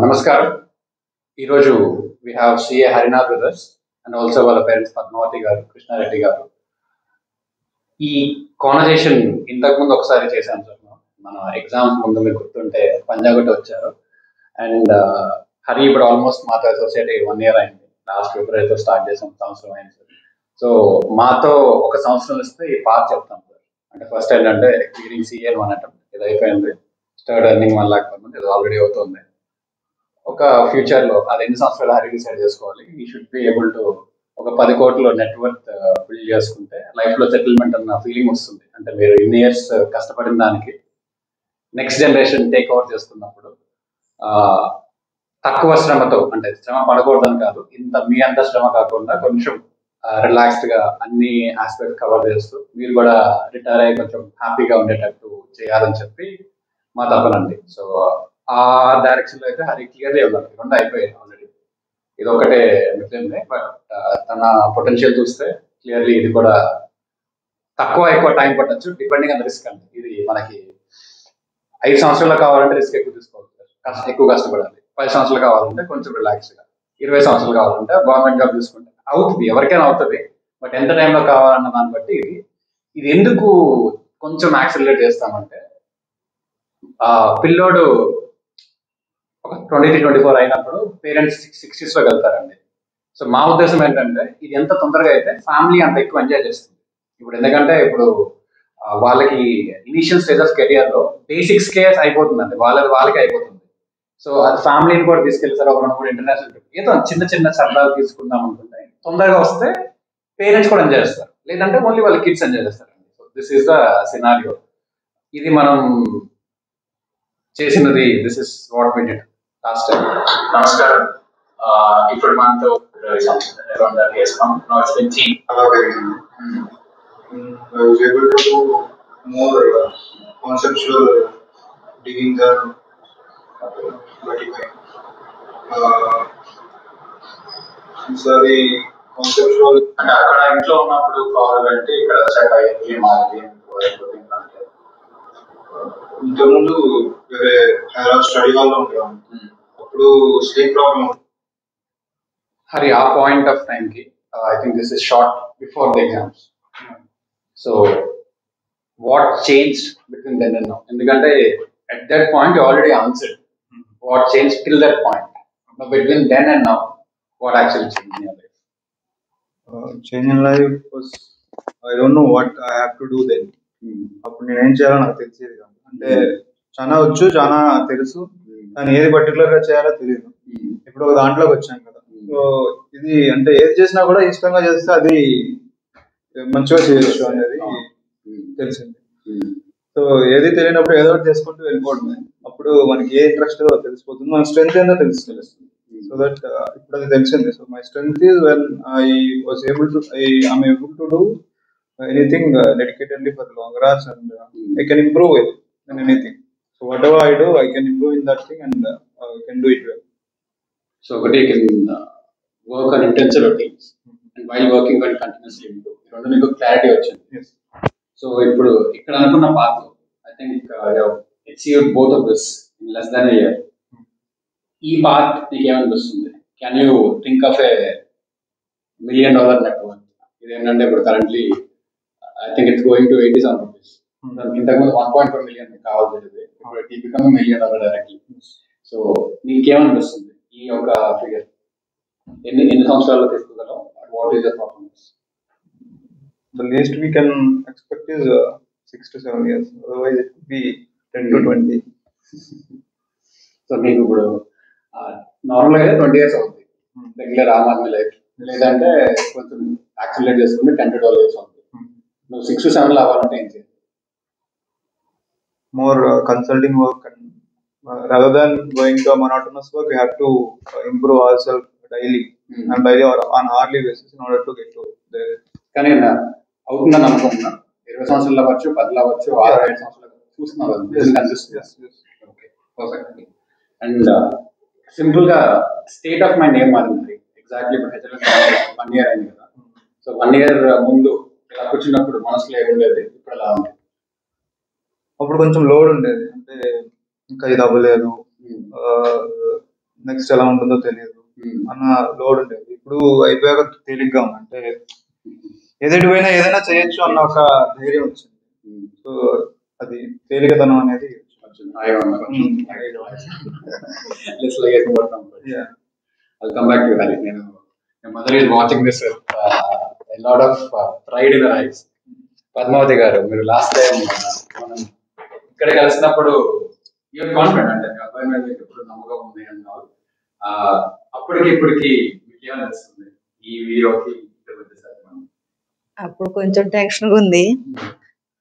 నమస్కారం. ఈరోజు we have CA Harinath with us and also వాళ్ళ పేరెంట్స్ పద్మావతి గారు, కృష్ణారెడ్డి గారు. ఈ కాన్వర్జేషన్ ఇంతకుముందు ఒకసారి చేశాం సార్. మన ఎగ్జామ్స్ ముందు మీకు గుర్తుంటే పంజాగుట్ట వచ్చారు. అండ్ హరి ఇప్పుడు ఆల్మోస్ట్ మాతో అసోసియేట్ 1 year అయింది. లాస్ట్ ఫిబ్రవరితో స్టార్ట్ చేసాం, సంవత్సరం అయింది సార్. సో మాతో ఒక సంవత్సరం ఇస్తే ఈ పార్ట్ చెప్తాం సార్. అంటే ఫస్ట్ ఏంటంటే క్లియరింగ్ సిఏ అనటం, ఇది అయిపోయింది. Start earning 1 lakh per month, ఇది ఆల్రెడీ అవుతుంది. ఒక ఫ్యూచర్లో అది ఎన్ని సంవత్సరాలు హరి డిసైడ్ చేసుకోవాలి. ఈ షుడ్ బి ఏబుల్ టు ఒక 10 కోట్ల నెట్వర్క్ బిల్డ్ చేసుకుంటే లైఫ్లో సెటిల్మెంట్ అన్న ఫీలింగ్ వస్తుంది. అంటే మీరు ఇన్ని ఇయర్స్ కష్టపడిన దానికి నెక్స్ట్ జనరేషన్ టేక్ ఓవర్ చేసుకున్నప్పుడు తక్కువ శ్రమతో, అంటే శ్రమ పడకూడదని కాదు, మీ అంత శ్రమ కాకుండా కొంచెం రిలాక్స్డ్గా అన్ని ఆస్పెక్ట్ కవర్ చేస్తూ మీరు కూడా రిటైర్ అయ్యి కొంచెం హ్యాపీగా ఉండేటట్టు చేయాలని చెప్పి మా తపనండి. సో ఆ డైరెక్షన్ లో అయితే హరి క్లియర్లీ ఉన్నారు. 2 అయిపోయాయి ఆల్రెడీ, ఇది ఒకటే మిగిలింది. బట్ తన పొటెన్షియల్ చూస్తే క్లియర్లీ ఇది కూడా ఎక్కువ టైం పట్టచ్చు, డిపెండింగ్ ఆన్ రిస్క్. అండి ఇది మనకి 5 సంవత్సరాలు కావాలంటే రిస్క్ ఎక్కువ తీసుకోవాలి, ఎక్కువ కష్టపడాలి. 10 సంవత్సరాలు కావాలంటే కొంచెం రిలాక్స్గా, 20 సంవత్సరాలు కావాలంటే గవర్నమెంట్ జాబ్ తీసుకుంటే అవుతుంది, ఎవరికైనా అవుతుంది. బట్ ఎంత టైంలో కావాలన్న దాన్ని బట్టి ఇది ఎందుకు కొంచెం యాక్సిలరేట్ చేస్తామంటే, పిల్లోడు ఒక 23-24 అయినప్పుడు పేరెంట్స్ 60s లోకి వెళ్తారండి. సో మా ఉద్దేశం ఏంటంటే ఇది ఎంత తొందరగా అయితే ఫ్యామిలీ అంత ఎక్కువ ఎంజాయ్ చేస్తుంది. ఇప్పుడు ఎందుకంటే ఇప్పుడు వాళ్ళకి ఇనీషియల్ స్టేజ్ ఆఫ్ కెరియర్ లో బేసిక్స్ కేస్ అయిపోతుందండి, వాళ్ళకి అయిపోతుంది. సో అది ఫ్యామిలీని కూడా తీసుకెళ్తారు. ఒక 2-3 ఇంటర్నేషనల్ ట్రిప్, ఏదో చిన్న సరదాలు తీసుకుందాం అనుకుంటే తొందరగా వస్తే పేరెంట్స్ కూడా ఎంజాయ్ చేస్తారు, లేదంటే ఓన్లీ వాళ్ళ కిడ్స్ ఎంజాయ్ చేస్తారు. So this is the scenario. ఇది మనం చేసినది, this is what we did last time. నమస్కారం. ఇప్పుడు మనతో I was able to do more conceptual digging than vertical. Sorry, conceptual. అంటే అక్కడ ఇంట్లో ఉన్నప్పుడు ప్రాబ్లం అంటే ఇక్కడ వచ్చాక ఏం మారింది? ఇంతకుముందు వేరే స్టడీ హాల్లో ఉండేవాడిని, అప్పుడు స్లీప్ ప్రాబ్లం. హరి ఆ పాయింట్ ఆఫ్ టైం కి I think this is short before the exams. So what change between then and now? ఎందుకంటే at that point you already answered what changed till that point, but between then and now what actually changed in your life? Change in life was, I don't know what I have to do then. అప్పుడు నేను ఏం చేయాలో నాకు తెలిసేది కాదు. అంటే చాలా వచ్చు, చాలా తెలుసు, కానీ ఏది పర్టికులర్ గా చేయాలో తెలియదు. ఇప్పుడు ఒక దాంట్లోకి వచ్చాను కదా. సో ఇది అంటే ఏది చేసినా కూడా ఇష్టంగా చేస్తే అది మంచిగా చేయొచ్చు అనేది తెలిసింది. సో ఏది తెలియనప్పుడు ఏదో ఒకటి చేసుకుంటూ వెళ్ళిపోవడమే. అప్పుడు మనకి ఏ ఇంట్రెస్ట్ తెలిసిపోతుంది, మన స్ట్రెంత్ ఏందో తెలుస్తుంది. సో దట్ ఇప్పుడు అది తెలిసింది. So my strength is when I'm able to do anything dedicatedly for long hours, and I can improve it in anything. So whatever I do, I can improve in that thing, and I can do it well. So you can work on intensive routines, and while working on continuously improve. Rendu meeku clarity vachindi. Yes. So ippudu ikkada anukunna path, I think you have achieved both of this in less than a year. Ee path meeku em anpistundi? Can you think of a $1 million net worth? Idi endante ippudu currently I think it's going to 87 rupees. ఇంతకుముందు 1.5 million కావాల్సింది, ఇప్పుడు it become $1 million directly. So నీకేమనిపిస్తుంది ఈ ఒక figure ఎన్ని సంవత్సరాల్లో తీసుకోగలవు? What is your performance? The least we can expect is 6 to 7 years. Otherwise it could be 10 to 20. So మీకు ఇప్పుడు నార్మల్గా అయితే 20 years అవుతుంది రెగ్యులర్ ఆమ్ ఆద్మీ లైఫ్, లేదంటే కొంచెం యాక్సిలరేట్ చేసుకుంటే 10 to 12 years అవుతుంది. నువ్వు 6 to 7 అవ్వాలంటే ఏం చేయాలి? More consulting work, and rather than going to a monotonous work, we have to improve ourselves daily and daily or on hourly basis in order to get to there. కానీ అవుతుందని అనుకుంటున్నా. 20 సంవత్సరాలు అవ్వచ్చు, 10 అవ్వచ్చు, 6-7 సంవత్సరాలు చూస్తున్నావు కనిపిస్తుంది. Okay, perfect. అండ్ సింపుల్ గా స్టేట్ ఆఫ్ మైండ్ ఏం మారింది? ఎగ్జాక్ట్లీ ఇప్పుడు హెచ్ఎల్ఎస్ 1 year అయింది కదా. సో 1 year ముందు ఇలా కూర్చున్నప్పుడు మనసులో ఏముండేది, ఇప్పుడు ఎలా ఉంది? అప్పుడు కొంచెం లోడ్ ఉండేది, అంటే ఇంకా ఇది అవ్వలేదు, నెక్స్ట్ ఎలా ఉంటుందో తెలియదు అన్న లోడ్ ఉండేది. ఇప్పుడు అయిపోయాక తేలిగ్గా ఉంది. అంటే ఎదుటి పోయినా ఏదైనా చేయొచ్చు అన్న ఒక ధైర్యం వచ్చింది. సో అది తేలికతనం అనేది I'll come back to you, Hari. My mother is watching this with a lot of pride in her eyes. Padmavati గారు, మీరు లాస్ట్ టైం మనం ఇక్కడ కలిసినప్పుడు యూర్ కాన్ఫిడెంట్ అంటే మీ అబ్బాయి మీద మీకు ఎప్పుడు నమ్మకం ఉంది అన్నారు. అప్పటికి ఇప్పటికి మీకు ఏమనిపిస్తుంది ఈ వీడియోకి? అప్పుడు కొంచెం టెన్షన్ ఉంది,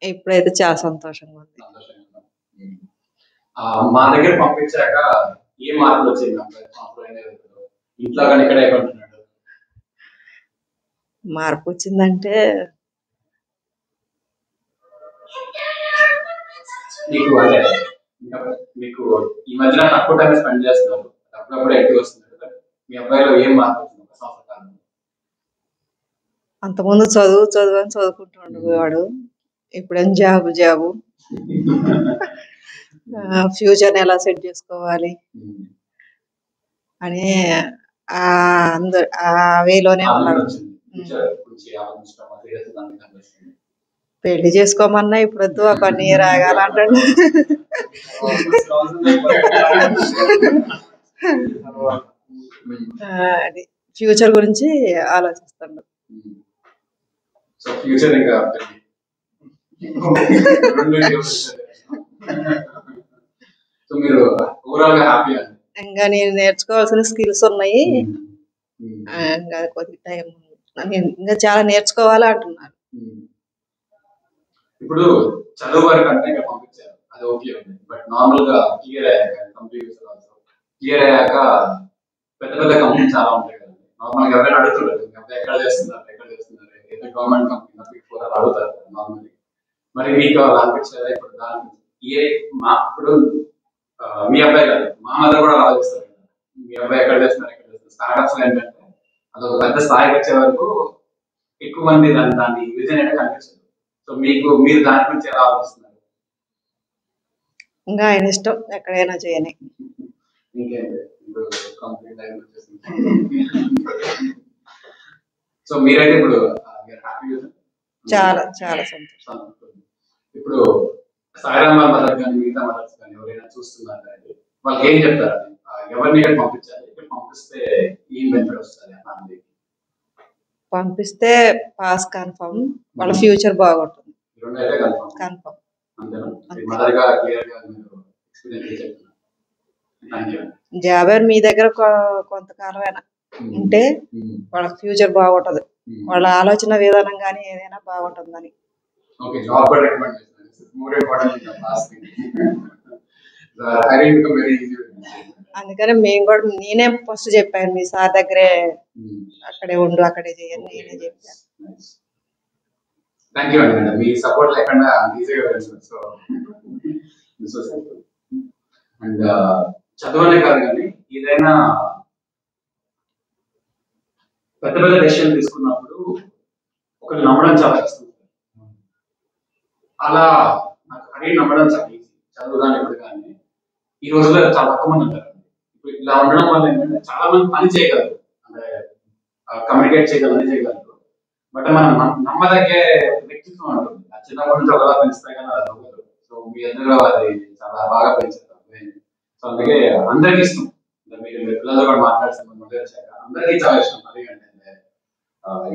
ఇప్పుడైతే చాలా సంతోషంగా ఉంది. మా దగ్గర పంపించాక ఏ మార్పులు వచ్చింది ఇంట్లో కానీ ఇక్కడ ఎక్కడుంటున్నాడు? మార్పు వచ్చిందంటే మీకు అంటే మీకు ఈ మధ్యన తక్కువ టైం స్పెండ్ చేస్తున్నారు, అప్పుడప్పుడు యాక్టివ్ వస్తున్నారు. మీ అబ్బాయిలో ఏం మార్పు వచ్చింది? అంతకుముందు చదువు అని చదువుకుంటుండేవాడు, ఇప్పుడేం జాబు ఫ్యూచర్ ఎలా సెట్ చేసుకోవాలి అని ఆ వేలోనే ఉన్నాడు. పెళ్లి చేసుకోమన్నా ఇప్పుడు వద్దు, ఒక 1 year ఆగాలంటాడు. అది ఫ్యూచర్ గురించి ఆలోచిస్తాడు. ఇంకా నేను నేర్చుకోవాల్సిన స్కిల్స్ ఉన్నాయి, ఇంకా కొద్ది టైం ఇంకా చాలా నేర్చుకోవాలా అంటున్నారు. ఇప్పుడు చదువు వరకు అంటే పంపించారు, అది ఓకే ఉంది. బట్ నార్మల్ గా క్లియర్ అయ్యాక పెద్ద పెద్ద కంపెనీ చాలా ఉంటాయి కదా, నార్మల్ గా ఎవరైనా అడుగుతుంటారు ఎక్కడ చేస్తున్నారు ఏదో గవర్నమెంట్ కంపెనీ బిగ్ 4 అలా అడుగుతారు నార్మల్లీ. మరి మీకు అలా అనిపించలేదా? ఇప్పుడు ఇప్పుడు మీ అబ్బాయి కాదు, మా మదర్ కూడా ఆలోచిస్తారు కదా, మీ అబ్బాయి ఎక్కడ చేస్తున్నారు స్టార్ట్అప్స్ ఏంటంటే అదొక పెద్ద స్థాయికి వచ్చే వరకు ఎక్కువ మంది దాన్ని విజన్ అయితే కనిపిస్తుంది. సో మీరు దాని గురించి ఎలా ఆలోచిస్తున్నారు? ఇంకా ఆయన ఇష్టం, ఎక్కడైనా చేయని. సో మీరైతే ఇప్పుడు చాలా చాలా సంతోషం. ఇప్పుడు సాయిరామ్ మదర్ కానీ మిగతా మదర్స్ కానీ ఎవరైనా చూస్తున్నారు కానీ వాళ్ళకి ఏం చెప్తారు? ఎవరిని పంపించాలి, ఇక్కడ పంపిస్తే ఏం బెనిఫిట్ వస్తుంది? పంపిస్తే పాస్ కన్ఫర్మ్, వాళ్ళ ఫ్యూచర్ బాగుంటుంది కన్ఫర్మ్. జాబ్ మీ దగ్గర కొంతకాలమైనా ఉంటే వాళ్ళ ఫ్యూచర్ బాగుంటది, వాళ్ళ ఆలోచన విధానం కానీ ఏదైనా బాగుంటుందని. అందుకని మేము కూడా, నేనే ఫస్ట్ చెప్పాను మీ సార్ దగ్గరే అక్కడే ఉండు, అక్కడే చేయండి నేనే చెప్పాను. థ్యాంక్ యూ అండి, మీ సపోర్ట్ లేకుండా అండ్ చదువునే కాదు కానీ ఏదైనా పెద్ద పెద్ద డెసిషన్ తీసుకున్నప్పుడు ఒకరు నమ్మడం చాలా కష్టం. అలా నాకు హరి నమ్మడం చాలా ఈజీ, చదువు కానీ ఇప్పుడు కానీ. ఈ రోజుల్లో చాలా తక్కువ మంది ఉంటారు. ఇప్పుడు ఇలా ఉండడం వల్ల ఏంటంటే చాలా మంది పని చేయగలరు, అంటే కమ్యూనికేట్ చేయగలరు, అన్ని చేయగలరు. బట్ మనం నమ్మదగ్గే వ్యక్తిత్వం ఉంటుంది, చిన్నప్పటి నుంచి ఒకలా పెంచితే కానీ అది అవ్వదు. సో మీ అందరూ అది చాలా బాగా పెంచారు. సో అందుకే అందరికి ఇష్టం, మీరు పిల్లలతో కూడా మాట్లాడుతున్నాం వచ్చాక అందరికీ చాలా ఇష్టం. అది అంటే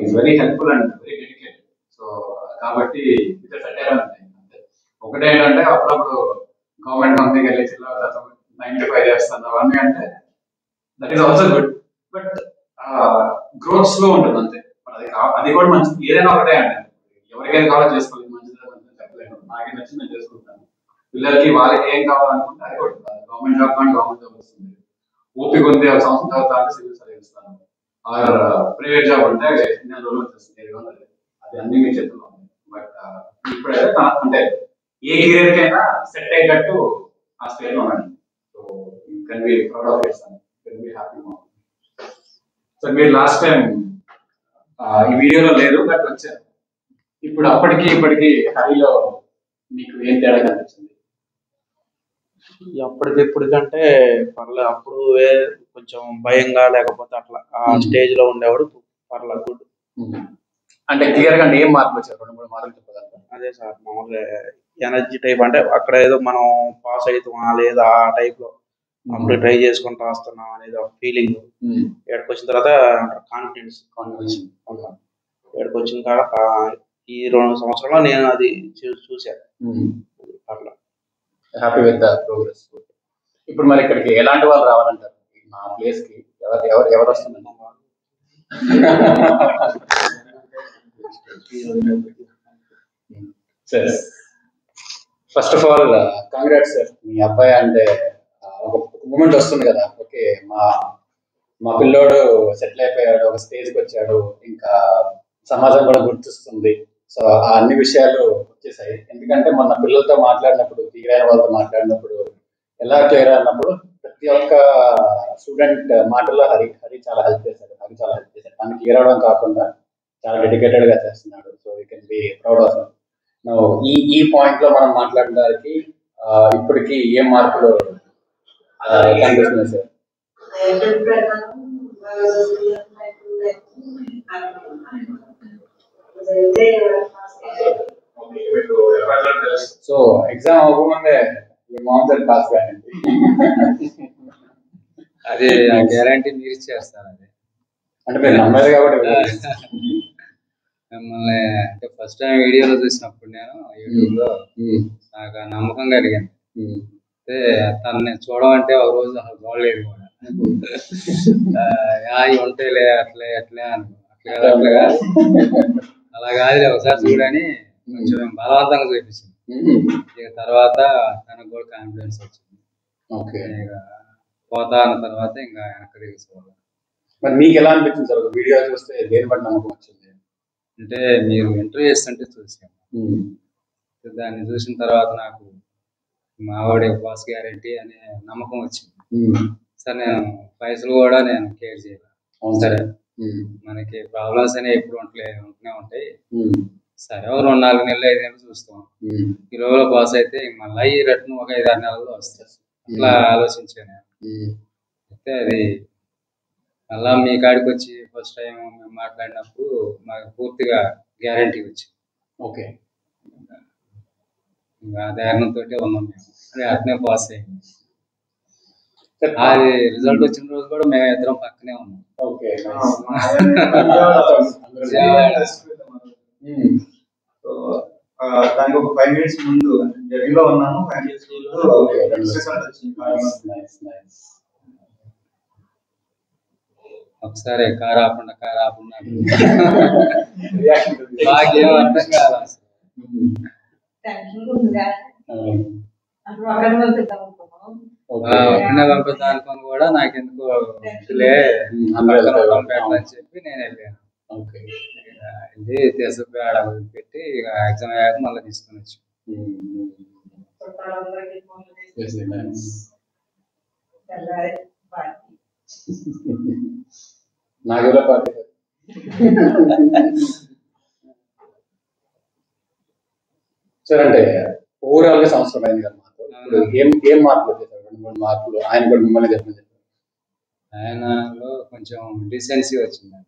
is very helpful and very dedicated. So కాబట్టి ఒకటే ఏంటంటే అప్పుడప్పుడు గవర్నమెంట్ కంపెనీకి వెళ్ళి 95 చేస్తాను అవన్నీ అంటే that is also good. But growth slow ఉంటుంది అంతే. అది కూడా మంచిది. ఏదైనా ఒకటే అంటే ఎవరికైనా కావాలో చేసుకోలేదు, మంచిది చెప్పలేను. నాకేం నచ్చింది నేను చేసుకుంటాను. పిల్లలకి వాళ్ళకి ఏం కావాలనుకుంటే అది కూడా గవర్నమెంట్ జాబ్ కానీ గవర్నమెంట్ జాబ్ వస్తుంది. ఓపిక ఉంది, ఒక సంవత్సరం తర్వాత సివిల్ సర్వీస్ ఇస్తాను. ఆర్ ప్రైవేట్ జాబ్ అంటే 2 రోజులు వచ్చేస్తుంది. అది అన్ని మీ చేతుల్లో ఉంది. బట్ ఇప్పుడైతే అంటే ఏ కెరీర్ కైనా సెట్ అయ్యేటట్టు ఆ స్టేజ్ లో ఉండండి. So can be proud of your son, can be happy. So మీరు లాస్ట్ టైం ఈ వీడియోలో లేదు బట్ వచ్చారు. ఇప్పుడు అప్పటికి ఇప్పటికి హరిలో మీకు ఏం తేడా కనిపించింది? అప్పటికిప్పుడు కంటే పర్లేదు. అప్పుడు కొంచెం భయంగా లేకపోతే అట్లా ఆ స్టేజ్ లో ఉండేవాడు. పర్లేదు గుడ్. అంటే క్లియర్ గా ఏం మార్పులు వచ్చారు? 2-3 మార్కులు చెప్పగలరా? అదే సార్ మామూలుగా ఎనర్జీ టైప్ అంటే అక్కడ ఏదో మనం పాస్ అవుతామా లేదా ఆ టైప్ లో అప్పుడు ట్రై చేసుకుంటూ వస్తున్నాం అనేది ఒక ఫీలింగ్. ఇక్కడికి వచ్చిన తర్వాత కాన్ఫిడెన్స్ ఇక్కడికి వచ్చిన తర్వాత ఈ 2 సంవత్సరాల్లో నేను అది చూశాను. అట్లా హ్యాపీ విత్ ద ప్రోగ్రెస్. ఇప్పుడు మరి ఇక్కడికి ఎలాంటి వాళ్ళు రావాలంటారు? మా ప్లేస్ కి ఎవరు వస్తున్నారు? Sir first of all congrats sir. మీ అబ్బాయి అంటే ఒక మూమెంట్ వస్తుంది కదా, ఓకే మా పిల్లోడు సెటిల్ అయిపోయాడు, ఒక స్టేజ్కి వచ్చాడు, ఇంకా సమాజం కూడా గుర్తిస్తుంది. సో ఆ అన్ని విషయాలు వచ్చేసాయి. ఎందుకంటే మన పిల్లలతో మాట్లాడినప్పుడు, తీరైన వాళ్ళతో మాట్లాడినప్పుడు ఎలా క్లియర్ అన్నప్పుడు ప్రతి ఒక్క స్టూడెంట్ మాటల్లో హరి చాలా హెల్ప్ చేశాడు. తను క్లియర్ అవడం కాకుండా చాలా డెడికేటెడ్ గా చేస్తున్నాడు. So you can be proud of him. ఈ పాయింట్ లో మనం మాట్లాడడానికి ఇప్పటికి ఏం మార్పులు కనిపిస్తున్నాయి సార్? సో ఎగ్జామ్ అవ్వకముందే మామూలు పాస్ కానీ అది గ్యారంటీ మీరు ఇచ్చేస్తారు. అది అంటే మీరు నమ్మలేదు కాబట్టి మిమ్మల్ని అంటే ఫస్ట్ టైం వీడియోలో చూసినప్పుడు నేను యూట్యూబ్ లో నాకు ఆ నమ్మకం కలిగింది. అయితే తనని చూడమంటే ఒక రోజు అసలు చూడలేదు కూడా. ఉంటాయిలే అట్లే అట్లా అలా కాదు, ఒకసారి చూడని కొంచెం బలవంతంగా చూపించింది. ఇక తర్వాత తనకు కూడా కాన్ఫిడెన్స్ వచ్చింది. ఇక పోతా అన్న తర్వాత ఇంకా వెనక్కి తీసుకోవాలి. మరి మీకు ఎలా అనిపించింది సార్ వీడియో చూస్తే? దేని బట్టి నమ్మకం వచ్చింది? అంటే మీరు ఇంటర్వ్యూ చేస్తుంటే చూసాను. దాన్ని చూసిన తర్వాత నాకు మావాడి బాస్ గ్యారెంటీ అనే నమ్మకం వచ్చింది. సరే నేను పైసలు కూడా నేను కేర్ చేయాలి. సరే మనకి ప్రాబ్లమ్స్ అనేవి ఎప్పుడు ఉంటూనే ఉంటాయి. సరే 2-4 నెలలు 5 నెలలు చూస్తాం. ఈ రోజులో పాస్ అయితే మళ్ళీ ఈ రిటర్న్ ఒక 5-6 నెలల్లో వస్తుంది. అట్లా ఆలోచించాను. అయితే అది మళ్ళా మీ కాడికి వచ్చి ఫస్ట్ టైం మేము మాట్లాడినప్పుడు మాకు పూర్తిగా గ్యారంటీ వచ్చింది. ఓకే, ఇంకా ధైర్యంతో ఉన్నాం మేము. అది అట్నే పాస్ అయ్యింది. అది రిజల్ట్ వచ్చిన రోజు కూడా మేము ఇద్దరం పక్కనే ఉన్నాం. ఓకే, దానికి ఒక 5 minutes ముందు జర్నీలో ఉన్నాను. 5 minutes ఒకసారి కారు ఆపండి నాకేం అర్థం కాదు అసలు. ఒకనే పంపిద్దాం అనుకుని కూడా నాకెందుకు అని చెప్పి నేను వెళ్ళాను. ఇది తీసుకుపోయి ఆడ పెట్టి ఇక ఎగ్జామ్ అయ్యాక మళ్ళీ తీసుకొని వచ్చి నాగేలో పార్టీ సార్. అంటే ఓవరాల్ గా సంవత్సరం అయింది కదా మాతో. ఇప్పుడు ఏం మార్పులు వచ్చేసారు? 2-3 మార్పులు ఆయన కూడా మిమ్మల్ని చెప్పండి. ఆయనలో కొంచెం డీసెన్సీ వచ్చిందండి.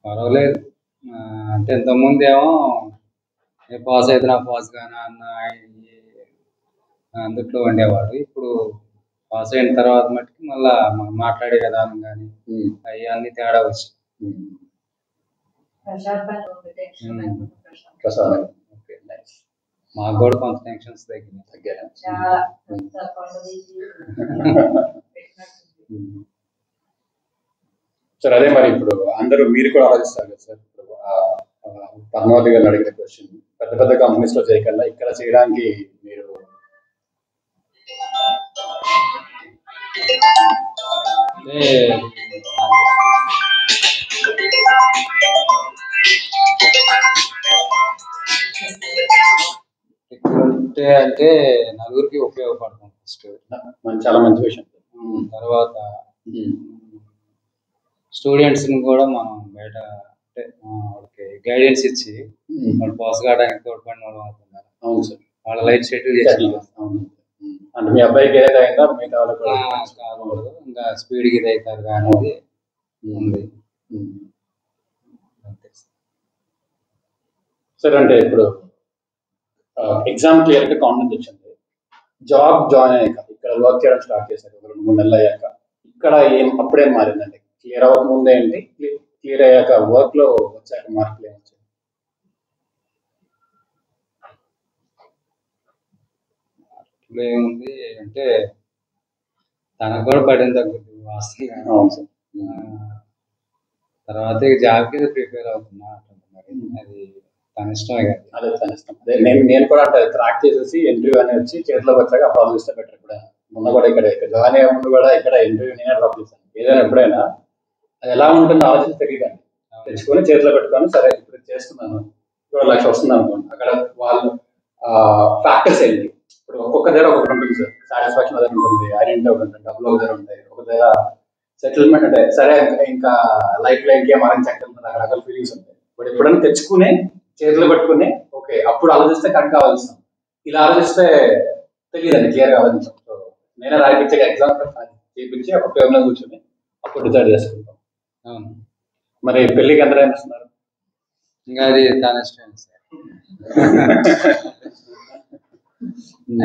పర్వాలేదు. అంటే ఇంతకుముందు ఏమో పాస్ అయితే నా పాస్ గానా అన్న అందుట్లో ఉండేవాడు. ఇప్పుడు పాస్ అయిన తర్వాత మట్టుకు మళ్ళా మాట్లాడే విధానం కానీ అవన్నీ తేడా వచ్చింది. మాకు కూడా కొంత టెన్షన్స్ తగ్గాయి. సార్ అదే మరి ఇప్పుడు అందరూ మీరు కూడా ఆలోచిస్తారు కదా సార్. పద్మావతి గారిని అడిగిన క్వశ్చన్, పెద్ద పెద్ద కంపెనీస్ లో చేయకుండా ఇక్కడ చేయడానికి మీరు అంటే నలుగురికి ఉపయోగపడతాం. ఫస్ట్ చాలా మంచి విషయం. తర్వాత స్టూడెంట్స్ ని కూడా మనం బయట అంటే వాళ్ళకి గైడెన్స్ ఇచ్చి వాళ్ళు పాస్ కావడానికి తోడ్పడిన వాళ్ళు అవుతున్నారు. అవును సార్. వాళ్ళ లైఫ్ సెటిల్ చేసి అవును. అంటే మీ అబ్బాయికి ఏదైతే అయిందో మిగతా వాళ్ళకి కూడా కాకూడదు, ఇంకా స్పీడ్కి ఇది అవుతారు అనేది ఉంది. సార్ అంటే ఇప్పుడు ఎగ్జామ్ క్లియర్గా కాన్ఫిడెన్స్ వచ్చింది, జాబ్ జాయిన్ అయ్యాక ఇక్కడ వర్క్ చేయడం స్టార్ట్ చేశారు 2-3 నెలలు అయ్యాక, ఇక్కడ అప్పుడేం మారిందండి? క్లియర్ అవ్వకముందే ఏంటి, క్లియర్ అయ్యాక వర్క్ లో వచ్చాక మార్పులు ఏమి వచ్చాయి? ఇప్పుడు ఏముంది అంటే తనకు కూడా పడింది తగ్గుద్ది వాస్తవంగా. అవును సార్. తర్వాత జాబ్కి ప్రిపేర్ అవుతున్నా మరి అది తన ఇష్టమే కదా. అదే తన ఇష్టం. అదే నేను కూడా అంటే ట్రాక్ చేసేసి ఇంటర్వ్యూ అనేది వచ్చి చేతిలోకి వచ్చాక అప్పుడు ఆలోచిస్తే బెటర్. ఇప్పుడు మొన్న కూడా ఇక్కడ జాయిన్ అయ్యే ముందు కూడా ఇక్కడ ఇంటర్వ్యూ నేనే డ్రాప్ చేశాను. ఏదైనా ఎప్పుడైనా అది ఎలా ఉంటుందో ఆలోచన తెలియదండి. తెచ్చుకొని చేతిలో పెట్టుకొని సరే ఇప్పుడు చేస్తున్నాను, 2 లక్షలు వస్తుంది అనుకోండి. అక్కడ వాళ్ళు ఫ్యాక్టర్స్ ఏంటి, ఇప్పుడు ఒక్కొక్క దగ్గర ఒకటి ఉంటుంది సార్. సాటిస్ఫాక్షన్ దగ్గర ఉంటుంది, ఐడెంటిటీ ఒకటి ఉంటుంది, డబ్బులు ఒక దగ్గర ఉంటాయి, ఒక దగ్గర సెటిల్మెంట్ అంటే సరే ఇంకా లైఫ్ లో ఇంకేం ఆలోచించక్కర్లేదు, రకరకాల ఫీలింగ్స్ ఉంటాయి. ఇప్పుడు ఎప్పుడైనా తెచ్చుకుని చేతిలో పెట్టుకుని ఓకే అప్పుడు ఆలోచిస్తే కరెక్ట్ ఆలోచిస్తాం, ఇలా ఆలోచిస్తే తెలియదండి, క్లియర్గా ఆలోచించాం. సో నేనే రాయిపించే ఎగ్జామ్ చేయించి అప్పుడు పేరులో కూర్చొని అప్పుడు డిసైడ్ చేసుకుంటాం. అవును. మరి పెళ్ళికి ఎంత టైం ఇస్తున్నారు? ఇంకా అది తన ఇష్టం సార్.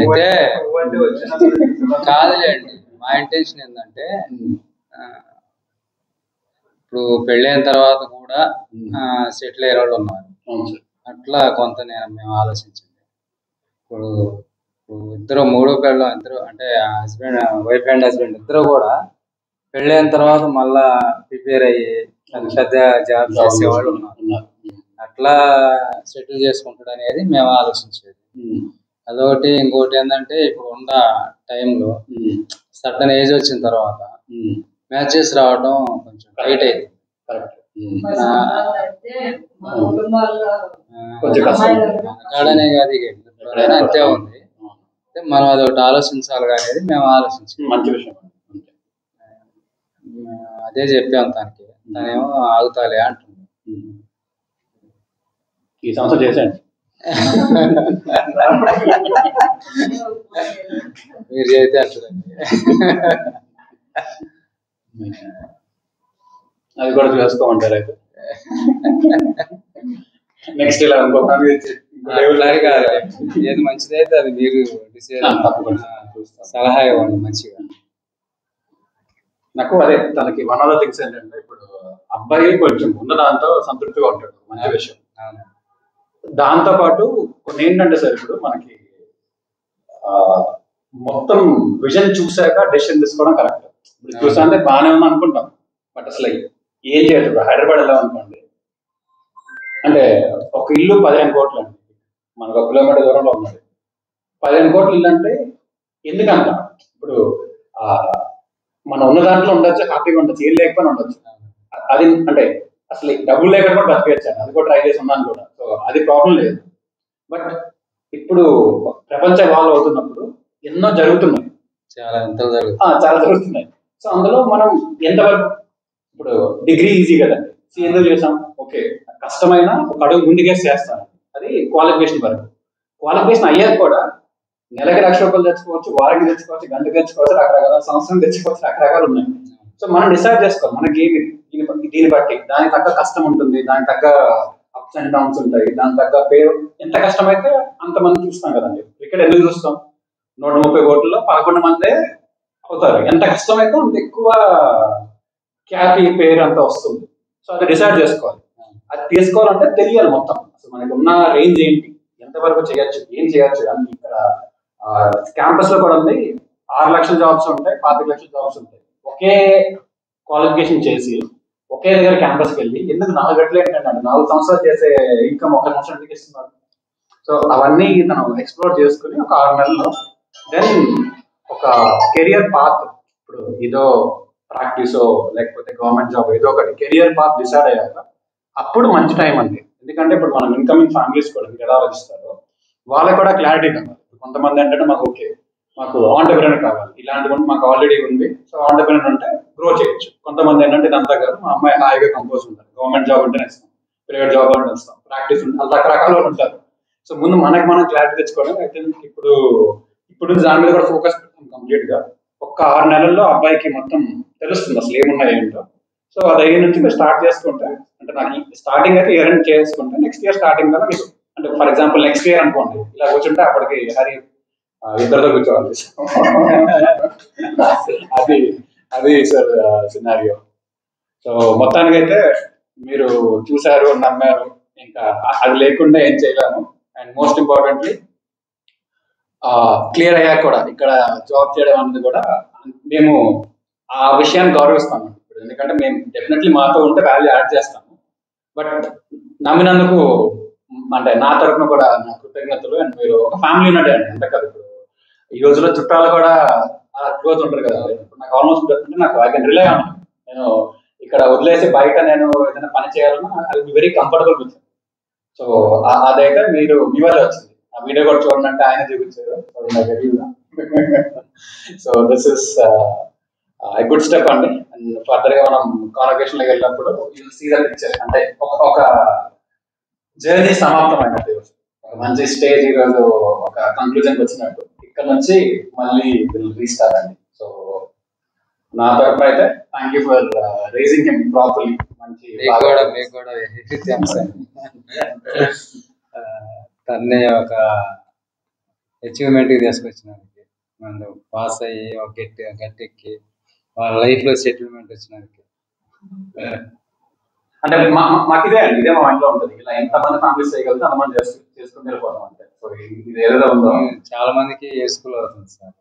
అయితే కాదులేండి, మా ఇంటెన్షన్ ఏంటంటే ఇప్పుడు పెళ్ళైన తర్వాత కూడా సెటిల్ అయ్యే వాళ్ళు ఉన్నారు. అట్లా కొంత మేము ఆలోచించింది. ఇప్పుడు ఇద్దరు 3 పెళ్ళం ఇద్దరు అంటే హస్బెండ్ వైఫ్ అండ్ హస్బెండ్ ఇద్దరు కూడా పెళ్ళైన తర్వాత మళ్ళా ప్రిపేర్ అయ్యి పెద్ద జాబ్ చేసేవాళ్ళు ఉన్నారు. అట్లా సెటిల్ చేసుకుంటాడు అనేది మేము ఆలోచించేది. అదొకటి. ఇంకోటి ఏంటంటే ఇప్పుడు ఉన్న టైంలో సర్టన్ ఏజ్ వచ్చిన తర్వాత మ్యాచెస్ రావడం కొంచెం టైట్ అయింది. కాడనే కాదు ఎప్పుడైనా అంతే ఉంది. మనం అదొకటి ఆలోచించాలి అనేది మేము ఆలోచించాం. మంచి విషయం. అదే చెప్పాం తనకి, తనేమో ఆగుతాలే అంటుంది. ఈ సంవత్సరం చేశాను. మీరు చేస్తే అంటుందండి. అది కూడా చూసుకోమంటారు అయితే. నెక్స్ట్ ఇలా కాదు, ఏది మంచిదైతే అది మీరు సలహా ఇవ్వండి మంచిగా. నాకు అదే తనకి వన్ ఆఫ్ ద థింగ్స్ ఏంటంటే ఇప్పుడు అబ్బాయి కొంచెం ఉన్న దాంతో సంతృప్తిగా ఉంటాడు, మంచి విషయం. దాంతో పాటు కొన్ని ఏంటంటే సార్ ఇప్పుడు మనకి మొత్తం విజన్ చూసాక డెసిషన్ తీసుకోవడం కరెక్ట్. ఇప్పుడు చూసా అంటే బాగానే ఉంది అనుకుంటాం, బట్ అసలు ఏం చేయదు. ఇప్పుడు హైదరాబాద్ వెళ్ళాం అనుకోండి, అంటే ఒక ఇల్లు 15 కోట్లు అండి, మనకు 1 కిలోమీటర్ దూరంలో ఉన్నది. 15 కోట్ల ఇల్లు అంటే ఎందుకంట? ఇప్పుడు మనం ఉన్న దాంట్లో ఉండొచ్చు, హ్యాపీగా ఉండొచ్చు, ఏం లేకపోయినా ఉండొచ్చు. అది అంటే అసలు డబ్బులు లేకుండా కూడా బతికేచ్చాను, అది కూడా ట్రై చేసి ఉన్నాను కూడా. సో అది ప్రాబ్లం లేదు. బట్ ఇప్పుడు ప్రపంచ వాల్ అవుతున్నప్పుడు ఎన్నో జరుగుతున్నాయి, చాలా జరుగుతున్నాయి. సో అందులో మనం ఎంతవరకు, ఇప్పుడు డిగ్రీ ఈజీ కదండి, ఎందుకు చేసాం, ఓకే కష్టమైన ఒక అడుగు ముందుకేసి చేస్తాను, అది క్వాలిఫికేషన్ వరకు. క్వాలిఫికేషన్ అయ్యాక కూడా నెలకి 1,00,000 రూపాయలు తెచ్చుకోవచ్చు, వారికి తెచ్చుకోవచ్చు, గంటకు తెచ్చుకోవచ్చు, రకరకాల సంవత్సరం తెచ్చుకోవచ్చు, రకరకాలు ఉన్నాయి. సో మనం డిసైడ్ చేసుకోవాలి మనకి దీన్ని బట్టి. దానికి తగ్గ కష్టం ఉంటుంది, దానికి తగ్గ అప్స్ అండ్ డౌన్స్ ఉంటాయి, దానికి తగ్గ పేరు. ఎంత కష్టమైతే అంతమంది చూస్తాం కదండి. క్రికెట్ ఎందుకు చూస్తాం? 130 కోట్లలో 11 మందే అవుతారు. ఎంత కష్టమైతే అంత ఎక్కువ ఖ్యాతి, పేరు అంతా వస్తుంది. సో అది డిసైడ్ చేసుకోవాలి. అది తీసుకోవాలంటే తెలియాలి మొత్తం అసలు మనకు ఉన్న రేంజ్ ఏంటి, ఎంతవరకు చేయొచ్చు, ఏం చేయొచ్చు అని. ఇక్కడ క్యాంపస్ లో కూడా ఉంది, 6 లక్షల జాబ్స్ ఉంటాయి, 25 లక్షల జాబ్స్ ఉంటాయి. ఒకే క్వాలిఫికేషన్ చేసి ఒకే దగ్గర క్యాంపస్కి వెళ్ళి ఎందుకు 4 గంటలు ఏంటంటే 4 సంవత్సరాలు చేసే ఇన్కమ్ 1 సంవత్సరం ఎందుకు ఇస్తున్నారు? సో అవన్నీ మనం ఎక్స్ప్లోర్ చేసుకుని ఒక 6 నెలల్లో దెన్ ఒక కెరియర్ పాత్, ఇప్పుడు ఏదో ప్రాక్టీసో లేకపోతే గవర్నమెంట్ జాబ్ ఏదో ఒకటి కెరియర్ పాత్ డిసైడ్ అయ్యాక అప్పుడు మంచి టైం అండి. ఎందుకంటే ఇప్పుడు మనం ఇన్కమింగ్ ఫ్యామిలీస్ కూడా మీరు ఎలా ఆలోచిస్తారో వాళ్ళకి కూడా క్లారిటీ కావాలి. కొంతమంది ఏంటంటే మాకు ఓకే మాకు ఆంటర్‌ప్రెన్యూర్ కావాలి, ఇలాంటి మాకు ఆల్రెడీ ఉంది, సో ఆంటర్‌ప్రెన్యూర్ అంటే గ్రో చేయొచ్చు. కొంతమంది ఏంటంటే ఇదంతా కాదు, మా అమ్మాయి హాయిగా కంపోజ్ ఉంటారు, గవర్నమెంట్ జాబ్ ఉంటేనే ఇస్తాం. ప్రైవేట్ జాబ్ అని వస్తాం, ప్రాక్టీస్ రకరకాల వాళ్ళు ఉంటారు. సో ముందు మనకి మనం క్లారిటీ తెచ్చుకోవడం. ఐ థింక్ ఇప్పుడు దాని మీద కూడా ఫోకస్ పెడతాం కంప్లీట్ గా. ఒక్క 6 నెలల్లో అబ్బాయికి మొత్తం తెలుస్తుంది అసలు ఏమున్నాయి ఏంటో. సో అది అయిన నుంచి మీరు స్టార్ట్ చేసుకుంటే, అంటే నాకు స్టార్టింగ్ అయితే ఇయర్ ఎండ్ చేసుకుంటే నెక్స్ట్ ఇయర్ స్టార్టింగ్ కదా మీకు, అంటే ఫర్ ఎగ్జాంపుల్ నెక్స్ట్ ఇయర్ అనుకోండి ఇలా కూర్చుంటే అప్పటికి హరి ఇద్దరితో కూర్చోవాలి. అది అది సార్ సినారియో. సో మొత్తానికైతే మీరు చూశారు, నమ్మారు, ఇంకా అది లేకుండా ఏం చేయలేము. అండ్ మోస్ట్ ఇంపార్టెంట్లీ క్లియర్ అయ్యాక కూడా ఇక్కడ జాబ్ చేయడం అన్నది కూడా మేము ఆ విషయాన్ని గౌరవిస్తాము ఇప్పుడు. ఎందుకంటే మేము డెఫినెట్లీ మాతో ఉంటే వాల్యూ యాడ్ చేస్తాము. బట్ నమ్మినందుకు అంటే నా తరఫున కూడా నా కృతజ్ఞతలు. అండ్ మీరు ఒక ఫ్యామిలీ ఉన్నట్టే అండి, అంతే కదా. ఇప్పుడు ఈ రోజుల్లో చుట్టాలు కూడా క్లోజ్ ఉంటారు కదా. ఇప్పుడు నాకు ఆల్మోస్ట్ అంటే నాకు ఐ కెన్ రిలై ఆన్. నేను ఇక్కడ వదిలేసి బయట నేను ఏదైనా పని చేయాలన్నా అది వెరీ కంఫర్టబుల్ విత్. సో అదైతే మీరు మీ వల్లే వచ్చింది. ఆ వీడియో కూడా చూడండి అంటే ఆయన చూపించారు. So this is good step అండి. అండ్ ఫర్దర్ గా మనం కాన్వకేషన్ లోకి వెళ్ళినప్పుడు యూ సీ ద పిక్చర్. అంటే ఒక జర్నీ సమాప్తం అయినట్టు, ఒక మంచి స్టేజ్ ఈ రోజు ఒక కంక్లూజన్ వచ్చినట్టు. ఇక్కడ నుంచి మళ్ళీ రీస్టార్ట్ అండి. సో నా తరఫున అయితే thank you for raising him properly. మంచి తన్నే ఒక అచీవ్మెంట్ తీసుకొచ్చినందుకు, మనం పాస్ అయ్యి ఒక గట్టెక్కి వాళ్ళ లైఫ్ లో సెటిల్మెంట్ వచ్చినందుకు. అంటే మాకు ఇదే అండి, ఇదే మా మైండ్లో ఉంటుంది. ఇలా ఎంతమంది ఫ్యామిలీస్ చేయగలిగితే అంతమంది చేసుకుని వెళ్ళిపోతాం అంతే. సో ఇది ఏదో ఉందో చాలా మందికి యూస్ఫుల్ అవుతుంది సార్.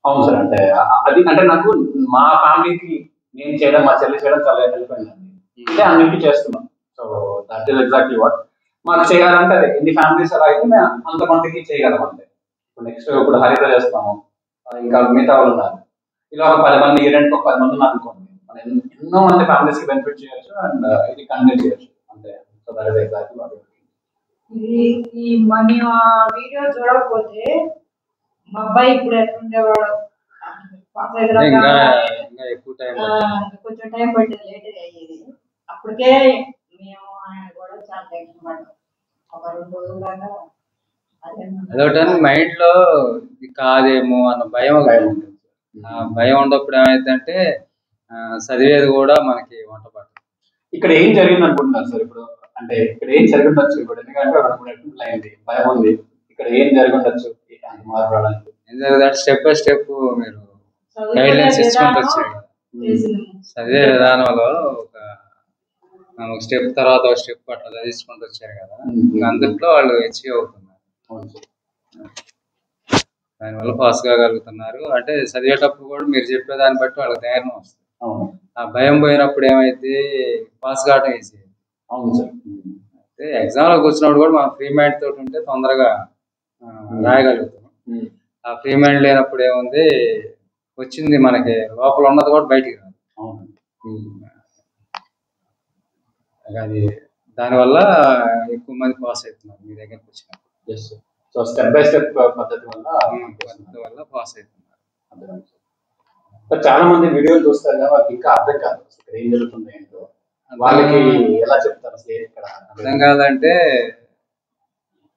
అవును సార్. అంటే అది అంటే నాకు మా ఫ్యామిలీకి నేను చేయడం, మా చెల్లి చేయడం చాలా హెల్ప్ అయిందండి. ఇదే అన్నింటికి చేస్తున్నాం. So that is exactly what మాకు చేయాలంటే అదే ఎన్ని ఫ్యామిలీస్ అలా అయితే మేము అంతమందికి చేయగలం అంతే. ఇప్పుడు నెక్స్ట్ ఇప్పుడు హరిత చేస్తాము, ఇంకా మిగతా వాళ్ళు ఉన్నారు. ఇలా ఒక 10 మంది, ఈవెంట్ ఒక 10 మంది ఉన్నారు అనుకోండి, మనం ఎన్నో మంది ఫ్యామిలీస్ కి బెనిఫిట్ చేయొచ్చు. అండ్ ఇది కంటిన్యూ చేయొచ్చు అంతే. So that is exactly what. ఈ మనం ఆ వీడియో చూడకపోతే మా అబ్బాయి ఇప్పుడు ఎట్లుండేవాడు, కొంచెం టైం పట్టేది, లేట్ అయ్యేది. అప్పటికే మేము ఆయన కూడా చాలా టెన్షన్ పడ్డాం. ఒక 2 రోజుల దాకా అదొకటి మైండ్ లో కాదేమో అన్న భయం ఉంటుంది. ఆ భయం ఉన్నప్పుడు ఏమైందంటే చదివేది కూడా మనకి వంట పడుతుంది. ఇక్కడ ఏం జరిగింది అనుకుంటున్నారు సార్ ఇప్పుడు? అంటే ఇక్కడ ఏం జరిగి ఉండొచ్చు ఇప్పుడు? ఎందుకంటే 2-3 అయింది, భయం ఉంది. ఇక్కడ ఏం జరిగి ఉండొచ్చు మాట్లాడడానికి? ఏం జరిగిందంటే స్టెప్ బై స్టెప్ మీరు గైడ్ లైన్స్ ఇచ్చుకుంటూ వచ్చారు. చదివే విధానంలో ఒక స్టెప్ తర్వాత ఒక స్టెప్ అట్లా చదివించుకుంటూ వచ్చారు కదా, అందుట్లో వాళ్ళు అచీవ్ అవుతున్నారు. దానివల్ల పాస్ కాగలుగుతున్నారు. అంటే చదివేటప్పుడు కూడా మీరు చెప్పేదాన్ని బట్టి వాళ్ళకి ధైర్యం వస్తుంది. ఆ భయం పోయినప్పుడు ఏమైతే పాస్ కావడం ఈజీ. అయితే ఎగ్జామ్ లో కూర్చున్నప్పుడు కూడా మనం ఫ్రీ మైండ్ తోటి ఉంటే తొందరగా రాయగలుగుతాం. ఆ ఫ్రీ మైండ్ లేనప్పుడు ఏముంది, వచ్చింది మనకి లోపల ఉన్నది కూడా బయటికి రాదు. అది దానివల్ల ఎక్కువ మంది పాస్ అవుతున్నారు మీ దగ్గరకు వచ్చినప్పుడు. సో స్టెప్ బై స్టెప్ పద్ధతి వల్ల పాస్ అవుతున్నారు. చాలా మంది వీడియోలు చూస్తారు కదా, వాళ్ళకి ఇంకా అర్థం కాదు అసలు ఏం జరుగుతుంది ఏంటో. వాళ్ళకి ఎలా చెప్తారు అసలు ఇక్కడ అర్థం కాదంటే,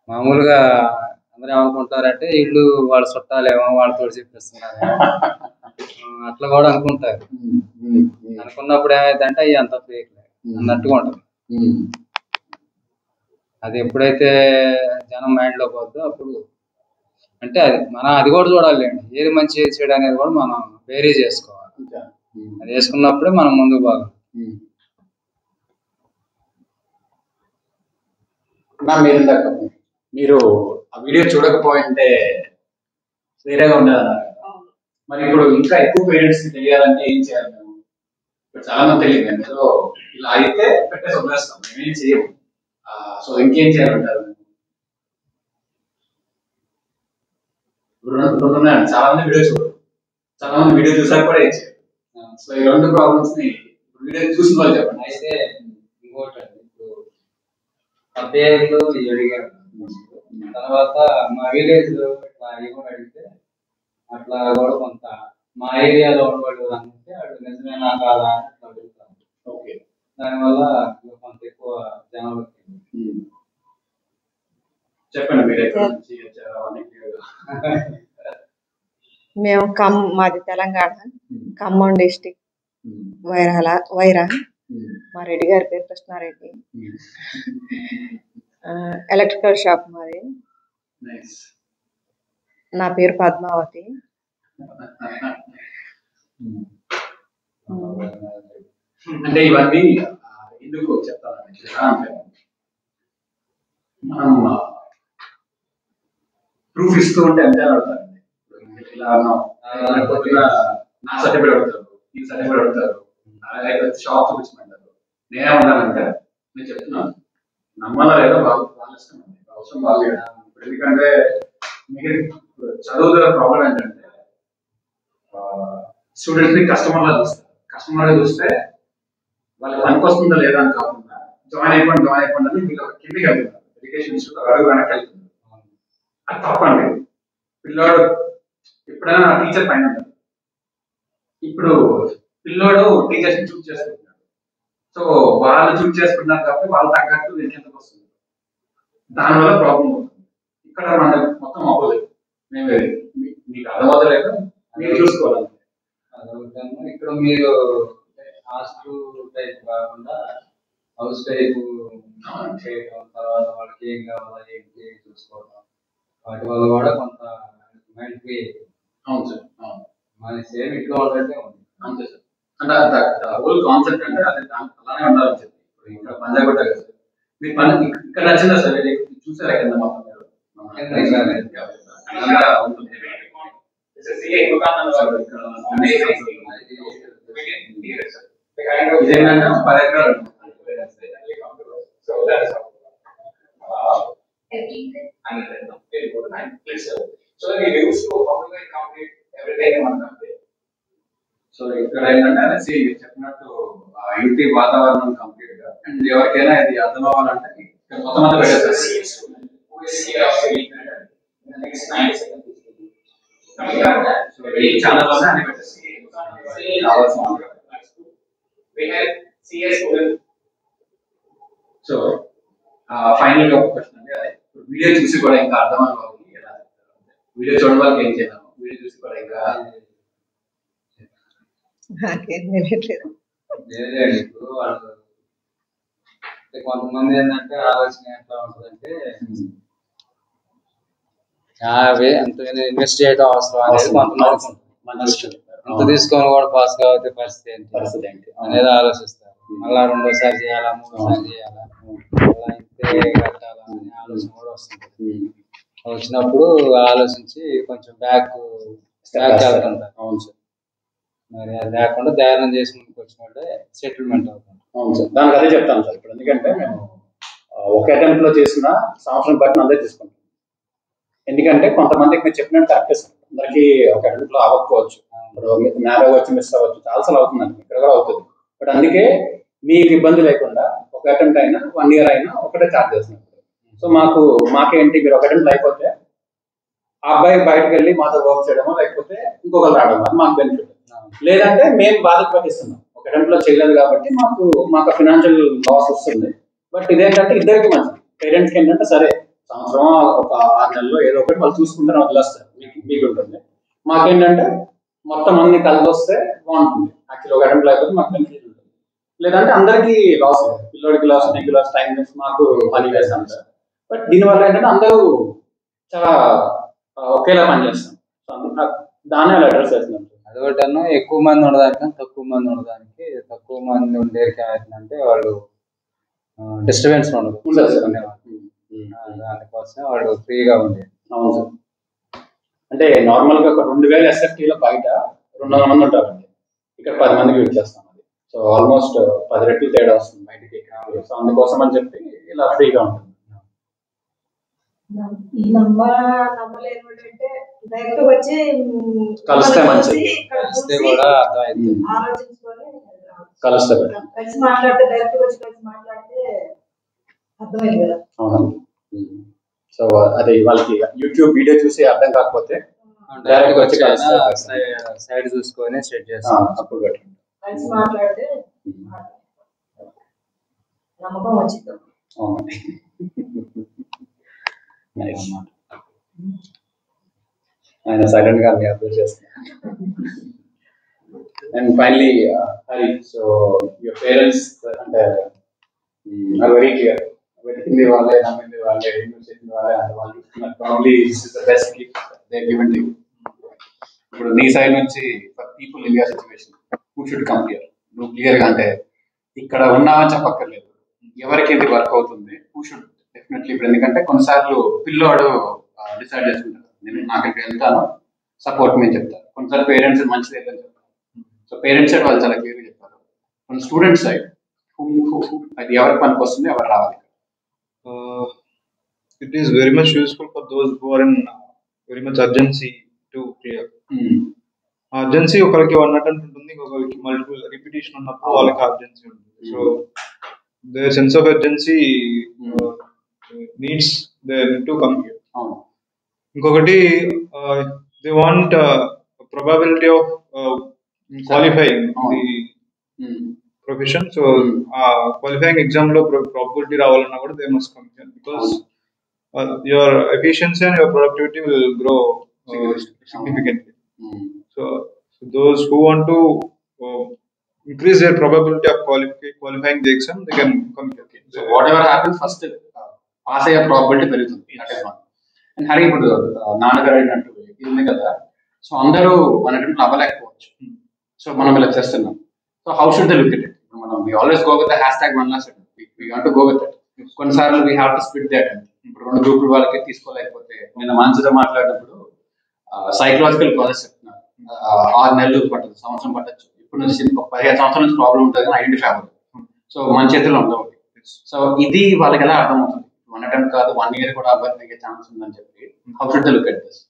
మామూలుగా అందరూ ఏమనుకుంటారంటే వీళ్ళు వాళ్ళ చుట్టాలేమో వాళ్ళతో చెప్పేస్తున్నారు అట్లా కూడా అనుకుంటారు. అనుకున్నప్పుడు ఏమైందంటే అవి అంత ఫేక్ అన్నట్టుగా ఉంటుంది. అది ఎప్పుడైతే జనం మైండ్ లో పోద్దో అప్పుడు అంటే అది కూడా చూడాలి. ఏది మంచి ఏది చెడు అనేది కూడా మనం వేరే చేసుకోవాలి. అది వేసుకున్నప్పుడే మనం ముందుకు పోగలం. మీరు ఆ వీడియో చూడకపోయింటే వేరేగా ఉండేదన్నారు. మరి ఇప్పుడు ఇంకా ఎక్కువ పేరెంట్స్ కి తెలియాలంటే ఏం చేయాలి? మేము ఇప్పుడు చాలా మంది తెలియదు. ఏదో ఇలా అయితే పెట్టేసి వదిలేస్తాం, మేమేం చేయము. సో ఇంకేం చేయాలంటారు? చాలా మంది వీడియో చూడరు, చాలా మంది వీడియో చూసాక కూడా ఏం చేయరు. సో ఈ 2 ప్రాబ్లమ్స్ ని వీడియో చూసిన వాళ్ళు చెప్పండి. అయితే ఇంకోటి ఆ పేర్లు అడిగారు. తర్వాత మా విలేజ్ లో ఇట్లా కూడా అడిగితే అట్లా కూడా కొంత మా ఏరియాలో ఉన్నవాళ్ళు అంటే వాళ్ళు నిజమేనా కాదా అని అట్లా అడుగుతారు. ఓకే. దానివల్ల కొంత ఎక్కువ జనాలు చెప్పండి మీరు ఎక్కడ నుంచి వచ్చారు అవన్నీ clear గా. మేము మాది తెలంగాణ, ఖమ్మం డిస్టిక్, ఉమ్, వైరా. ఉమ్, మా రెడ్డి గారి పేరు కృష్ణారెడ్డి. ఉమ్. ఎలక్ట్రికల్ షాప్ మాది. Nice. నా పేరు పద్మావతి. ఉమ్. అంటే ఇవన్నీ ఎందుకు చెప్తానంటే అంటే మనం ప్రూఫ్ ఇస్తూ ఉంటే అంతే అడుగుతారండి. ఇలా అన్నాం పొద్దున నా సర్టిఫికేట్ అడుగుతారు, ఈ సర్టిఫికేట్ అడుగుతారు, అలాగే షాప్ చూపించమంటారు. నేనేమన్నానంటే నేను చెప్తున్నాను, నమ్మాలా లేదా వాళ్ళు ఇష్టం అండి, అవసరం వాళ్ళు ఇప్పుడు. ఎందుకంటే మీకు చదువుతున్న ప్రాబ్లం ఏంటంటే స్టూడెంట్స్ ని కస్టమర్లా చూస్తే వాళ్ళకి పనికి వస్తుందా లేదా అని కాకుండా జాయిన్ అయిపోండి అని వీళ్ళు కిందికి వెళ్తున్నారు. ఎడ్యుకేషన్ ఇన్స్టిట్యూట్ అడుగు వెనక్కి వెళ్తున్నారు. అది తప్పండి. పిల్లోడు ఎప్పుడైనా టీచర్ పైన ఉంటాడు. ఇప్పుడు పిల్లోడు టీచర్స్ ని చూస్ చేసుకుంటున్నాడు. సో వాళ్ళు చూస్ చేసుకుంటున్నారు కాబట్టి వాళ్ళు తగ్గట్టు వీళ్ళకి ఎందుకు వస్తుంది, దానివల్ల ప్రాబ్లం అవుతుంది. ఇక్కడ మన మొత్తం అపోజిట్. మేము మీకు అర్థమవుతలేదు, మీరు చూసుకోవాలి. ఇక్కడ మీరు హాస్టల్ టైప్ కాకుండా హౌస్ టైప్ చేయడం, తర్వాత వాళ్ళకి ఏం కావాలా ఏంటి చూసుకోవడం, వాటి వల్ల కూడా కొంత మైండ్ ఫ్రీ. అవును సార్. మన సేమ్ ఇంట్లో వాళ్ళంటే ఉంది. అంతే సార్. అంటే హోల్ కాన్సెప్ట్ అంటే అది అలానే ఉండాలని చెప్పి ఇక్కడ పంజాగుట్ట కదా సార్. మీకు పని ఇక్కడ నచ్చిందా సార్? ఇది చూసారా కింద మొత్తం మీరు? ఉంటుంది. ఇదేంటంటే 10 ఎకరాలు. సో ఇక్కడ ఏంటంటే అదే సేమ్ చెప్పినట్టు ఇంటి వాతావరణం కంప్లీట్ గా. అండ్ ఎవరికైనా ఇది అర్థం అవ్వాలంటే ఇక్కడ మొత్తం అంతా పెట్టేస్తారు. ఈ ఛానల్ లోనే అన్ని పెట్టేస్తారు. సో ఫైనల్ గా ఒక క్వశ్చన్ అండి, అదే వీడియో చూసి కూడా ఇంకా అర్థం అవ్వాలి ఎలా వీడియో చూడడం వాళ్ళకి ఏం చేద్దాం, వీడియో చూసి కూడా ఇంకా నాకేం తెలియట్లేదు. ఇప్పుడు వాళ్ళు కొంతమంది ఏంటంటే ఆలోచన ఎట్లా ఉంటుందంటే అంత ఇన్వెస్ట్ చేయడం అవసరం అనేది కొంతమంది అంత తీసుకొని కూడా పాస్ కాకపోతే పరిస్థితి ఏంటి అనేది ఆలోచిస్తారు. మళ్ళా రెండోసారి చేయాలా, మూడోసారి చేయాలా, మళ్ళా ఇంతే కట్టాలా అనే ఆలోచన కూడా వస్తుంది. వచ్చినప్పుడు ఆలోచించి కొంచెం బ్యాక్ వెళ్తుంటారు. అవును సార్. మరి అది లేకుండా ధ్యానం చేసి ముందుకు వచ్చినట్టే సెటిల్మెంట్ అవుతుంది. అవును సార్. దానికి అదే చెప్తాను సార్. ఇప్పుడు ఎందుకంటే మేము ఒక అటెంప్ట్ లో చేసిన సంవత్సరం బట్టి అందరూ తీసుకుంటాం. ఎందుకంటే కొంతమందికి మీరు చెప్పినట్టు కరెక్ట్ సార్, అందరికి ఒక అటెంప్ట్ లో అవ్వకపోవచ్చు, ఇప్పుడు నేర వచ్చి మిస్ అవ్వచ్చు, చాలాసార్లు అవుతుందండి, ఇక్కడ కూడా అవుతుంది. బట్ అందుకే మీకు ఇబ్బంది లేకుండా ఒక అటెంప్ట్ అయినా 1 year అయినా ఒకటే ఛార్జ్ చేస్తున్నారు. సో మాకేంటి, మీరు ఒక అటెంప్ట్ అయిపోతే ఆ అబ్బాయి బయటకు వెళ్ళి మాతో వర్క్ చేయడమో లేకపోతే ఇంకొకరు రావడం, అది మాకు బెనిఫిట్. లేదంటే మేము బాధ్యత వహిస్తున్నాం, ఒక అటెంప్ట్ లో చేయలేదు కాబట్టి మాకు ఫినాన్షియల్ లాస్ వస్తుంది. బట్ ఇదేంటంటే ఇద్దరికి మంచిది. పేరెంట్స్కి ఏంటంటే సరే సంవత్సరం ఒక 6 నెలల్లో ఏదో ఒకటి వాళ్ళు చూసుకుంటారు, వదిలేస్తారు, మీకు ఉంటుంది. మాకేంటంటే మొత్తం అన్ని కలిసి వస్తే బాగుంటుంది. యాక్చువల్లీ ఒక అటెంప్ట్ లేకపోతే మాకు బెనిఫిట్ ఉంటుంది. లేదంటే అందరికీ లాస్, పిల్లోడికి లాస్, నీకు లాస్, టైం వేస్ట్, మాకు మనీ వేస్ట్ అంటారు. బట్ దీనివల్ల ఏంటంటే అందరూ చాలా ఒకేలా పనిచేస్తాం. దాన్ని అలా అడ్రస్ చేస్తున్నాం. అదొకటన్నా ఎక్కువ మంది ఉండదానికి తక్కువ మంది ఉండదానికి, తక్కువ మంది ఉండేకి అంటే వాళ్ళు డిస్టర్బెన్స్ ఉండదు, దానికోసం వాళ్ళు ఫ్రీగా ఉండేది. అవును సార్. అంటే నార్మల్ గా ఒక 2000 SFT లో బయట 200 మంది ఉంటారండి, ఇక్కడ 10 మందికి యూజ్ చేస్తాం. అది సో ఆల్మోస్ట్ 10 రెట్లు తేడా వస్తుంది బయటకి. సో అందుకోసం అని చెప్పి ఇలా ఫ్రీగా ఉంటుంది. డైరెక్ట్ వచ్చి కలిస్తే మంచిది, కలిస్తే కూడా అర్థమైంది. కలిస్తే కలిసి మాట్లాడితే డైరెక్ట్ వచ్చి కలిసి మాట్లాడితే అర్థమైంది కదా. అవును. సో అదే వాళ్ళకి యూట్యూబ్ వీడియో చూసి అర్థం కాకపోతే డైరెక్ట్ వచ్చి సైడ్ చూసుకొని సెట్ చేస్తాం, అప్పుడు కలిసి మాట్లాడితే నమ్మకం వచ్చింది. అవునండి. Nice. ఆయన సైలెంట్ గా అబ్జర్వ్ చేస్తున్నారు. And finally Hari, so your parents అంటే ఆర్ వెరీ క్లియర్, వెతికింది వాళ్ళే, నమ్మింది వాళ్ళే, ఇన్వెస్ట్ చేసింది వాళ్ళే, అంటే వాళ్ళు probably this is the best gift they given to you. ఇప్పుడు నీ సైడ్ నుంచి for people in your situation who should come here, నువ్వు క్లియర్ గా అంటే ఇక్కడ ఉన్నామని చెప్పక్కర్లేదు, ఎవరికి ఇది వర్క్ అవుతుంది, హూ షుడ్ డెఫినెట్లీ. ఇప్పుడు ఎందుకంటే కొన్నిసార్లు పిల్లోడు డిసైడ్ చేసుకుంటారు, నేను నాకు ఇక్కడ వెళ్తాను, సపోర్ట్ మేము చెప్తారు. కొన్నిసార్లు పేరెంట్స్ మంచిది వెళ్ళని చెప్తారు. సో పేరెంట్స్ సైడ్ వాళ్ళు చాలా క్లియర్గా చెప్తారు. కొన్ని స్టూడెంట్స్ సైడ్ అది ఎవరికి పనికి వస్తుంది, ఎవరు రావాలి. It is very much useful for those who are in very much urgency to clear. Urgency ఒకరికి వన్ అటెంప్ట్ ఉంటుంది, ఇంకొకరికి మల్టిపుల్ రిపిటేషన్ ఉన్నప్పుడు వాళ్ళకి అర్జెన్సీ ఉంటుంది. So the sense of urgency needs there to come here. ఇంకొకటి they want probability of qualifying the profession. So qualifying exam lo probability రావాలన్నా కూడా they must come here because your efficiency and your productivity will grow significantly. So those who want to increase their probability of qualifying the exam, they can come here. So whatever happens, first pass అయ్యే probability పెరుగుతుంది. And Hari, ఇప్పుడు నాన్నగారు అడిగినట్టు ఇది ఉంది కదా, so అందరూ మన అటెంప్ట్ అవ్వలేకపోవచ్చు. సో మనం ఇలా చేస్తున్నాం. So how should they look at it? మనం we always go with the hashtag 1 we want to go with it. కొన్నిసార్లు we have to split the attempt. ఇప్పుడు 2 గ్రూపుల వాళ్ళకి తీసుకోలేకపోతే, నేను మంచిగా మాట్లాడినప్పుడు సైకలాజికల్ ప్రాసెస్ చెప్తున్నాను. 6 నెలలు పట్టదు, సంవత్సరం పట్టచ్చు. ఇప్పుడు నుంచి 15 సంవత్సరాల నుంచి ప్రాబ్లం ఉంటుంది కానీ ఐడెంటిఫై అవ్వదు. సో మన చేతిలో ఉండవు. సో ఇది వాళ్ళకి ఎలా అర్థమవుతుంది? 1 అటెంప్ట్ కాదు, 1 year కూడా అవ్వడానికి ఛాన్స్ ఉందని చెప్పి how should they look at this?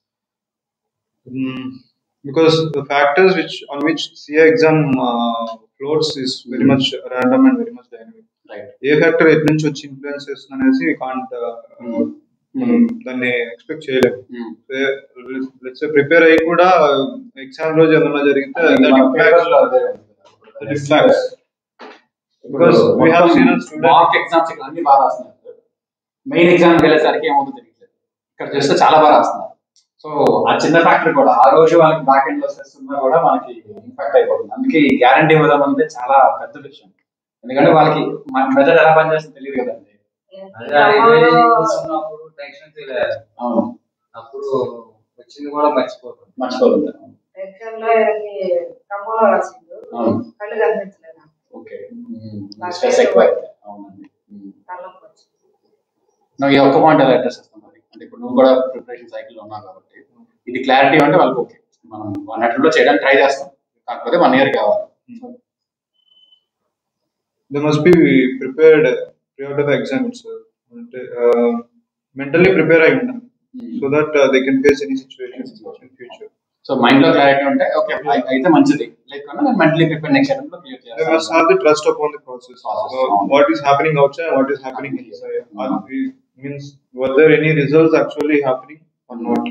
Because the factors on which CA exam floats is very much random and very much dynamic. Right. A factor ఎక్కడి నుంచి వచ్చి ఇన్ఫ్లుయెన్స్ చేస్తుంది అనేసి కాంట్ దాన్ని ఎక్స్పెక్ట్ చేయలేము. లెట్స్ సే ప్రిపేర్ అయ్యి కూడా exam రోజు ఏదైనా జరిగితే because we have seen a student mock exams అన్ని బాగా రాస్తున్నారు, మెయిన్ ఎగ్జామ్కి వెళ్ళేసరికి ఏమవుతుందో తెలియట్లేదు. ఇక్కడ చూస్తే చాలా బాగా రాస్తున్నారు. సో ఆ చిన్న ఫ్యాక్టర్ కూడా ఆ రోజు వాళ్ళకి బ్యాక్ ఎండ్ లో స్ట్రెస్ ఉన్నా కూడా మనకి ఇంపాక్ట్ అయిపోతుంది. అందుకే గ్యారంటీ ఇవ్వడం అంటే చాలా పెద్ద విషయం. ఎందుకంటే వాళ్ళకి మెథడ్ ఎలా పనిచేస్తుందో తెలియదు కదండి. అవును, అప్పుడు వచ్చింది కూడా మర్చిపోతుంది. ఓకే, స్ట్రెస్ ఎక్కువ అయితే. అవునండి. నువ్వు ఈ ఒక్క పాయింట్ ఎలా అడ్రస్ చేస్తాం మరి? అంటే ఇప్పుడు నువ్వు కూడా ప్రిపరేషన్ సైకిల్లో ఉన్నావు కాబట్టి ఇది క్లారిటీ అంటే వాళ్ళకి ఓకే, మనం 1 attempt చేయడానికి ట్రై చేస్తాం, కాకపోతే 1 year కావాలి. they must be prepared prior to the exam itself. Mentally prepare అయి ఉండాలి so that they can face any situation in future. So mind లో క్లారిటీ ఉంటే ఓకే అయితే మంచిది, లేకపోతే మెంటలీ ప్రిపేర్ నెక్స్ట్ అటెంప్ట్ లో క్లియర్ చేయాలి. They must have the trust upon the process. What is happening outside, what is happening inside. Means were there any results actually happening or not?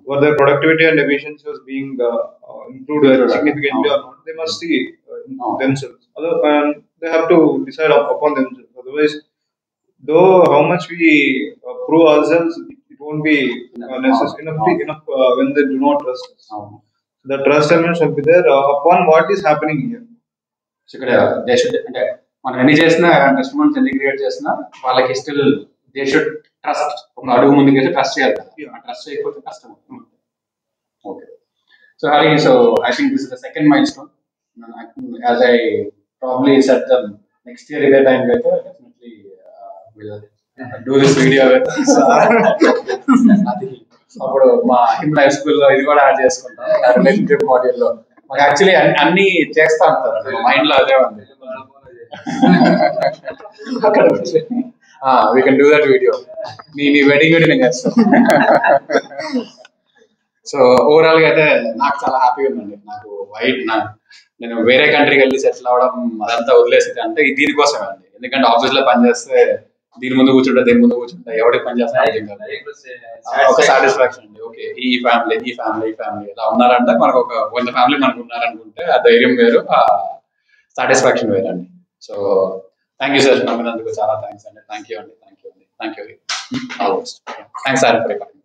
Were their productivity and efficiency was being improved significantly or not? They must see themselves. They have to decide upon themselves. Otherwise, though how much we prove ourselves, it won't be necessary enough when they do not trust us. The trust element should be there upon what is happening here. So ఇక్కడ they should, అంటే మనం ఎన్ని చేసినా testimonials ఎన్ని create చేసినా వాళ్ళకి still they should trust. ఒక అడుగు ముందుకు వేసి ట్రస్ట్ చేయాలి కదా, ట్రస్ట్ చేయకపోతే కష్టం. Okay, so Hari, so I think this is the second milestone. As I probably set them next year ఇదే టైం అయితే definitely will do this video. అది అప్పుడు మా హిమ్ లైఫ్ స్కూల్లో ఇది కూడా యాడ్ చేసుకుంటాం రిలేషన్షిప్ మాడ్యూల్లో. మాకు యాక్చువల్లీ అన్ని చేస్తా అంటారు, మైండ్ లో అదే ఉంది. We can do that video. నీ వెడ్డింగ్ వీడియో నేను చేస్తాను. సో ఓవరాల్ గా అయితే నాకు చాలా హ్యాపీగా ఉందండి. నాకు నేను వేరే కంట్రీకి వెళ్ళి సెటిల్ అవడం అదంతా వదిలేసి అంటే దీనికోసమే అండి. ఎందుకంటే ఆఫీస్ లో పనిచేస్తే దీని ముందు కూర్చుంటా, దీని ముందు కూర్చుంటా, ఎవరికి పని చేస్తా ఒక సాటిస్ఫాక్షన్ అండి. ఓకే, ఈ ఫ్యామిలీ ఇలా ఉన్నారంటే మనకు ఒక 100 ఫ్యామిలీ మనకు ఉన్నారనుకుంటే ఆ ధైర్యం వేరు, ఆ సాటిస్ఫాక్షన్ వేరండి. సో థ్యాంక్ యూ సార్, నమ్మినందుకు చాలా థ్యాంక్స్ అండి. థ్యాంక్ యూ అండి. Thank you. All best. Thanks sir for recording.